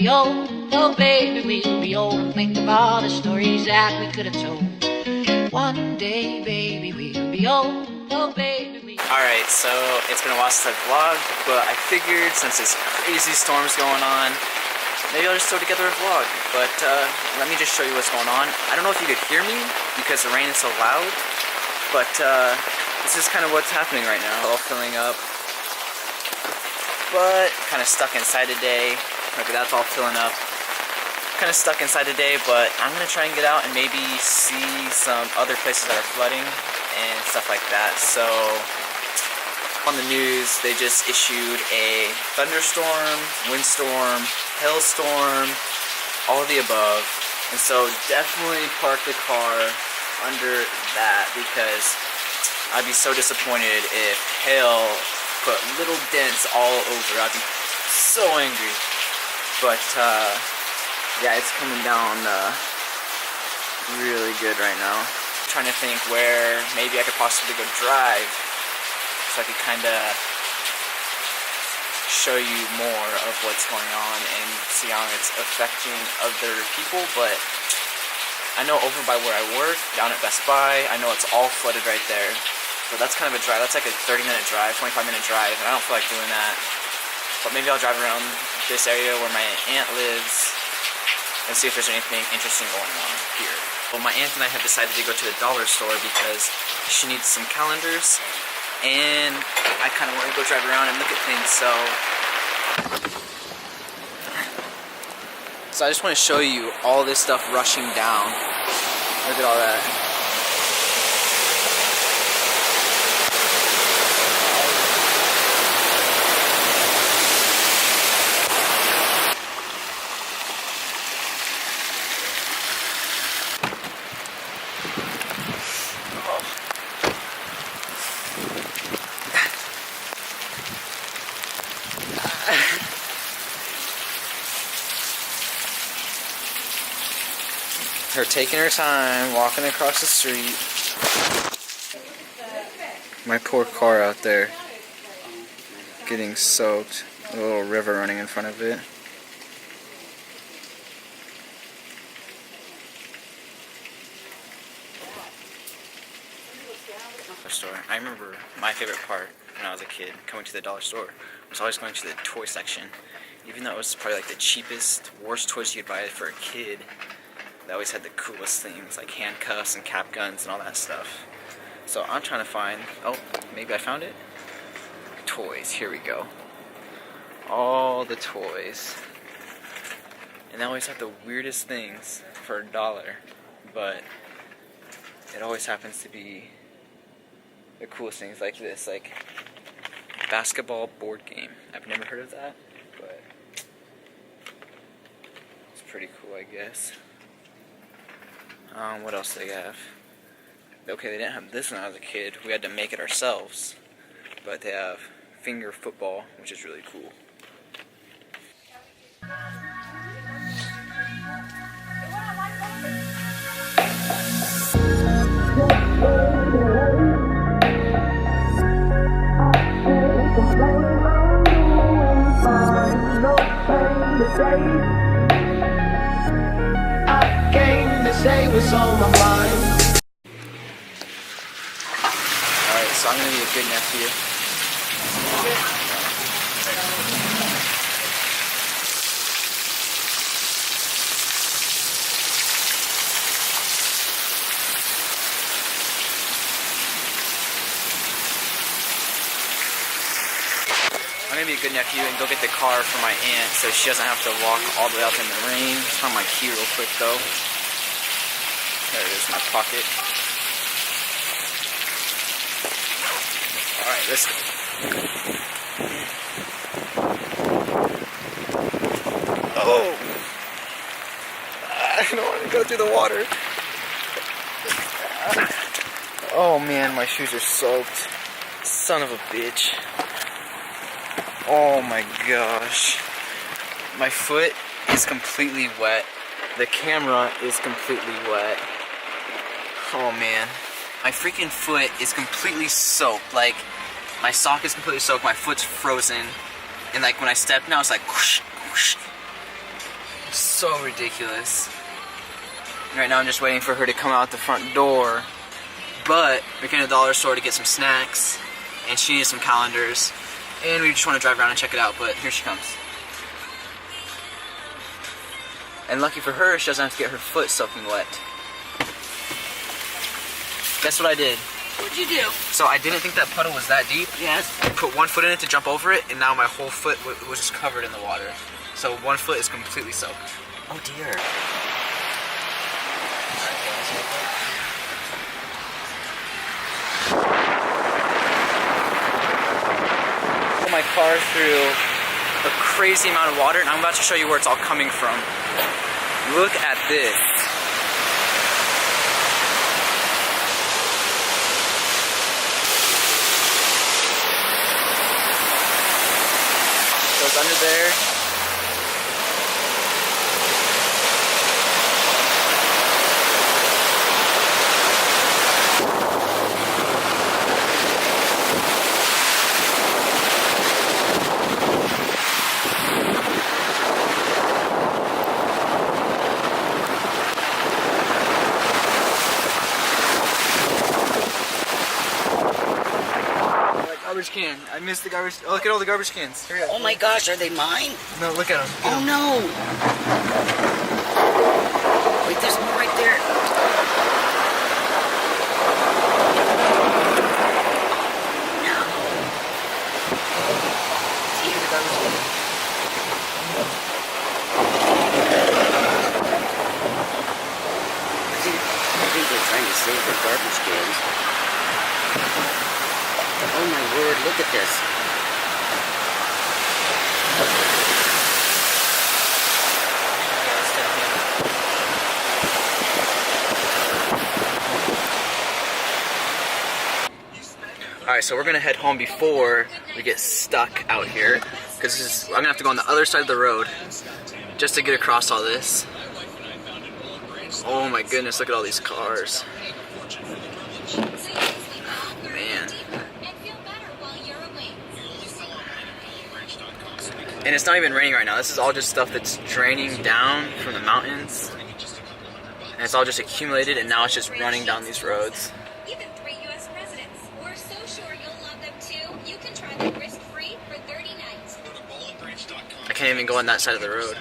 be old. Oh baby, we'll be old and think of all the stories that we could have told. One day, baby, we'll be old. Oh baby, Alright, so it's been a while since I've vlogged, but I figured since this crazy storm's going on, maybe I'll just throw together a vlog. But let me just show you what's going on. I don't know if you could hear me because the rain is so loud, but this is kind of what's happening right now. All filling up, but kind of stuck inside today. Okay, that's all filling up. Kind of stuck inside today, but I'm gonna try and get out and maybe see some other places that are flooding and stuff like that. So on the news, they just issued a thunderstorm, windstorm, hailstorm, all of the above. And so definitely park the car under that because I'd be so disappointed if hail put little dents all over. I'd be so angry. But yeah, it's coming down really good right now. I'm trying to think where maybe I could possibly go drive so I could kind of show you more of what's going on and see how it's affecting other people. But I know over by where I work, down at Best Buy, I know it's all flooded right there. So that's kind of a drive. That's like a 30-minute drive, 25-minute drive, and I don't feel like doing that. But maybe I'll drive around this area where my aunt lives and see if there's anything interesting going on here. Well, my aunt and I have decided to go to the dollar store because she needs some calendars, and I kind of want to go drive around and look at things. So I just want to show you all this stuff rushing down. Look at all that. Her taking her time, walking across the street. My poor car out there, getting soaked. A little river running in front of it. Store. I remember my favorite part when I was a kid, coming to the dollar store, was always going to the toy section. Even though it was probably like the cheapest, worst toys you could buy for a kid, they always had the coolest things, like handcuffs and cap guns and all that stuff. So I'm trying to find, oh, maybe I found it? Toys, here we go. All the toys. And they always have the weirdest things for $1, but it always happens to be the coolest things like this, like basketball board game. I've never heard of that, but it's pretty cool, I guess. What else do they have? Okay, they didn't have this when I was a kid. We had to make it ourselves. But they have finger football, which is really cool. say what's on my mind. Alright, so I'm gonna be a good nephew. I'm gonna be a good nephew and go get the car for my aunt so she doesn't have to walk all the way out in the rain. Find my key real quick though. There it is, my pocket. Alright, let's go. Oh! I don't want to go through the water. Oh man, my shoes are soaked. Son of a bitch. Oh my gosh. My foot is completely wet. The camera is completely wet. Oh man. My freaking foot is completely soaked. Like, my sock is completely soaked, my foot's frozen. And like when I step now, it's like whoosh, whoosh. So ridiculous. Right now I'm just waiting for her to come out the front door. But we came to the dollar store to get some snacks, and she needs some calendars, and we just want to drive around and check it out, but here she comes. And lucky for her, she doesn't have to get her foot soaking wet. Guess what I did? What'd you do? So I didn't think that puddle was that deep. Yes. I put one foot in it to jump over it, and now my whole foot was just covered in the water. So one foot is completely soaked. Oh dear. My car through a crazy amount of water, and I'm about to show you where it's all coming from. Look at this. Goes under there. Garbage can. I missed the garbage. Oh, look at all the garbage cans. Hurry up. Oh my gosh, are they mine? No, look at them. Oh no. Wait, there's more right there. No. See the garbage can. I think they're trying to save their garbage cans. Oh my word, look at this. Alright, so we're gonna head home before we get stuck out here, because I'm gonna have to go on the other side of the road just to get across all this. Oh my goodness, look at all these cars. Man. And it's not even raining right now. This is all just stuff that's draining down from the mountains. And it's all just accumulated, and now it's just running down these roads. Even 3 U.S. residents. We're so sure you'll love them too. You can try them risk-free for 30 nights. I can't even go on that side of the road.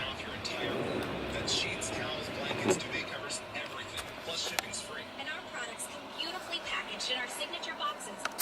And our products come beautifully packaged in our signature boxes.